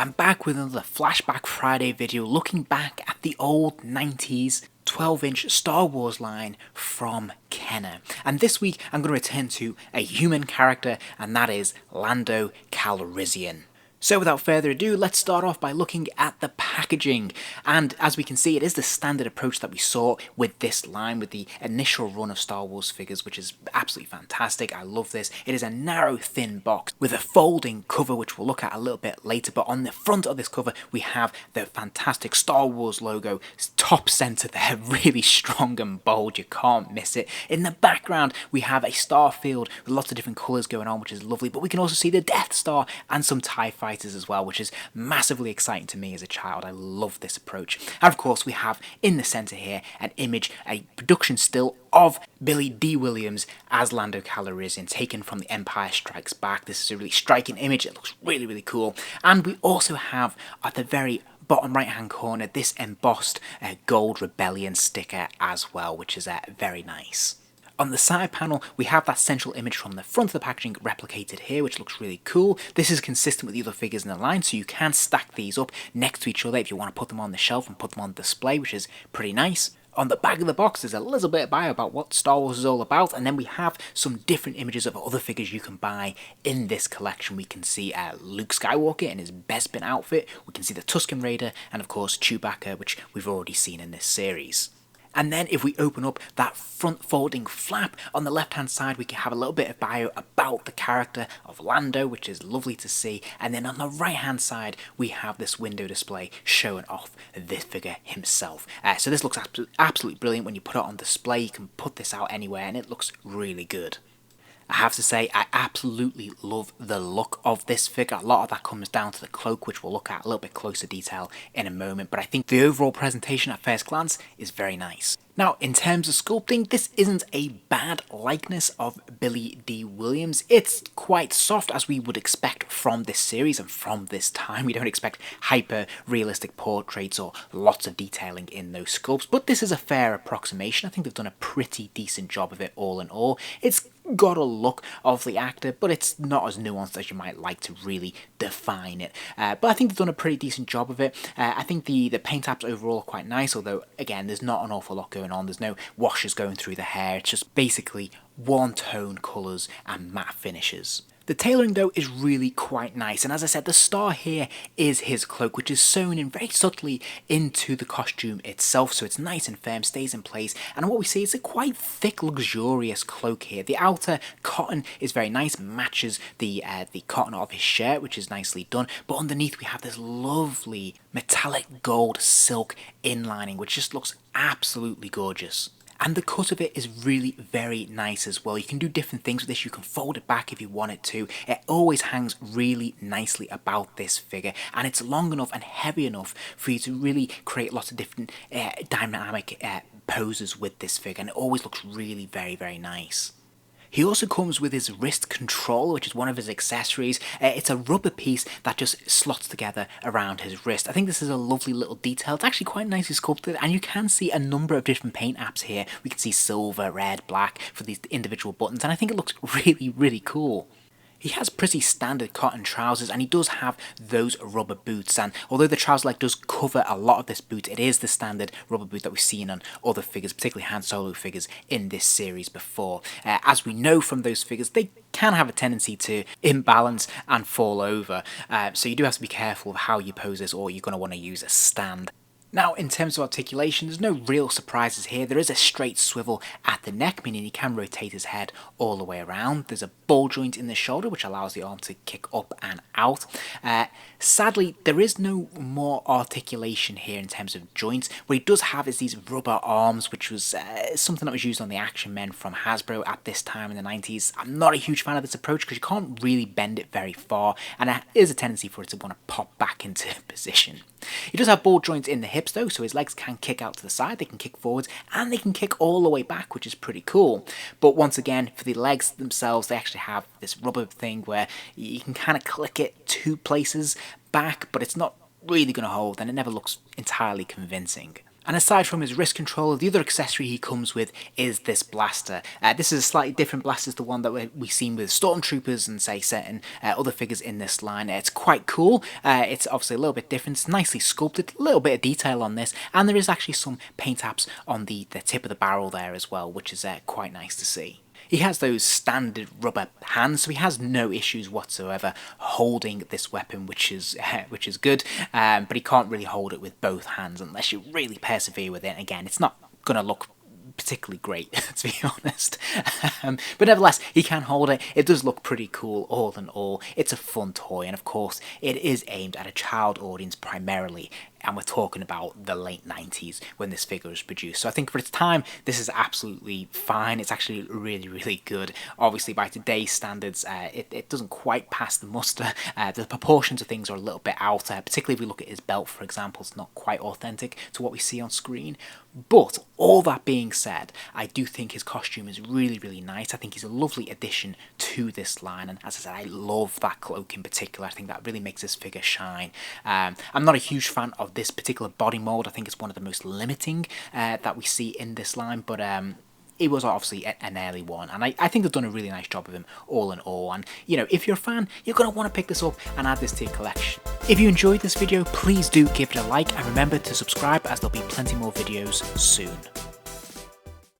I'm back with another Flashback Friday video looking back at the old 90s 12-inch Star Wars line from Kenner. And this week I'm going to return to a human character, and that is Lando Calrissian. So without further ado, let's start off by looking at the packaging. And as we can see, it is the standard approach that we saw with this line, with the initial run of Star Wars figures, which is absolutely fantastic. I love this. It is a narrow, thin box with a folding cover, which we'll look at a little bit later. But on the front of this cover, we have the fantastic Star Wars logo, top center there, really strong and bold. You can't miss it. In the background, we have a star field with lots of different colors going on, which is lovely. But we can also see the Death Star and some TIE fighters as well, which is massively exciting to me as a child. I love this approach. And of course, we have in the center here an image, a production still of Billy D. Williams as Lando Calrissian, taken from The Empire Strikes Back. This is a really striking image. It looks really, really cool. And we also have at the very bottom right hand corner this embossed gold Rebellion sticker as well, which is very nice. On the side panel, we have that central image from the front of the packaging replicated here, which looks really cool. This is consistent with the other figures in the line, so you can stack these up next to each other if you want to put them on the shelf and put them on display, which is pretty nice. On the back of the box, there's a little bit of bio about what Star Wars is all about, and then we have some different images of other figures you can buy in this collection. We can see Luke Skywalker in his Bespin outfit, we can see the Tusken Raider, and of course Chewbacca, which we've already seen in this series. And then if we open up that front folding flap, on the left hand side we can have a little bit of bio about the character of Lando, which is lovely to see. And then on the right hand side we have this window display showing off this figure himself. So this looks absolutely brilliant. When you put it on display, you can put this out anywhere and it looks really good. I have to say, I absolutely love the look of this figure. A lot of that comes down to the cloak, which we'll look at a little bit closer detail in a moment, but I think the overall presentation at first glance is very nice. Now, in terms of sculpting, this isn't a bad likeness of Billy D. Williams. It's quite soft, as we would expect from this series and from this time. We don't expect hyper-realistic portraits or lots of detailing in those sculpts, but this is a fair approximation. I think they've done a pretty decent job of it all in all. It's got a look of the actor, but it's not as nuanced as you might like to really define it. But I think they've done a pretty decent job of it. I think the paint apps overall are quite nice, although again there's not an awful lot going on. There's no washes going through the hair. It's just basically one tone colours and matte finishes. The tailoring though is really quite nice, and as I said, the star here is his cloak, which is sewn in very subtly into the costume itself, so it's nice and firm, stays in place, and what we see is a quite thick, luxurious cloak here. The outer cotton is very nice, matches the cotton of his shirt, which is nicely done, but underneath we have this lovely metallic gold silk inlining, which just looks absolutely gorgeous. And the cut of it is really very nice as well. You can do different things with this. You can fold it back if you want it to. It always hangs really nicely about this figure, and it's long enough and heavy enough for you to really create lots of different dynamic poses with this figure, and it always looks really very, very nice. He also comes with his wrist control, which is one of his accessories. It's a rubber piece that just slots together around his wrist. I think this is a lovely little detail. It's actually quite nicely sculpted, and you can see a number of different paint apps here. We can see silver, red, black for these individual buttons, and I think it looks really, really cool. He has pretty standard cotton trousers, and he does have those rubber boots, and although the trouser leg does cover a lot of this boot, it is the standard rubber boot that we've seen on other figures, particularly Han Solo figures in this series before. As we know from those figures, they can have a tendency to imbalance and fall over, so you do have to be careful of how you pose this, or you're going to want to use a stand. Now, in terms of articulation, there's no real surprises here. There is a straight swivel at the neck, meaning he can rotate his head all the way around. There's a ball joint in the shoulder, which allows the arm to kick up and out. Sadly, there is no more articulation here in terms of joints. What he does have is these rubber arms, which was something that was used on the Action Men from Hasbro at this time in the 90s. I'm not a huge fan of this approach because you can't really bend it very far, and there is a tendency for it to want to pop back into position. He does have ball joints in the hips though, so his legs can kick out to the side, they can kick forwards, and they can kick all the way back, which is pretty cool. But once again, for the legs themselves, they actually have this rubber thing where you can kind of click it two places back, but it's not really going to hold, and it never looks entirely convincing. And aside from his wrist controller, the other accessory he comes with is this blaster. This is a slightly different blaster to the one that we've seen with Stormtroopers and say certain other figures in this line. It's quite cool. It's obviously a little bit different. It's nicely sculpted, a little bit of detail on this, and there is actually some paint apps on the tip of the barrel there as well, which is quite nice to see. He has those standard rubber hands, so he has no issues whatsoever holding this weapon, which is good. But he can't really hold it with both hands unless you really persevere with it. Again, it's not gonna look particularly great, to be honest. But nevertheless, he can hold it. It does look pretty cool all in all. It's a fun toy, and of course, it is aimed at a child audience primarily. And we're talking about the late 90s when this figure was produced. So I think for its time, this is absolutely fine. It's actually really, really good. Obviously, by today's standards, it doesn't quite pass the muster. The proportions of things are a little bit out, particularly if we look at his belt, for example. It's not quite authentic to what we see on screen. But all that being said, I do think his costume is really, really nice. I think he's a lovely addition to this line. And as I said, I love that cloak in particular. I think that really makes this figure shine. I'm not a huge fan of this particular body mold. I think it's one of the most limiting that we see in this line, but it was obviously an early one, and I think they've done a really nice job of him all in all. And you know, if you're a fan, you're going to want to pick this up and add this to your collection. If you enjoyed this video, please do give it a like, and remember to subscribe, as there'll be plenty more videos soon.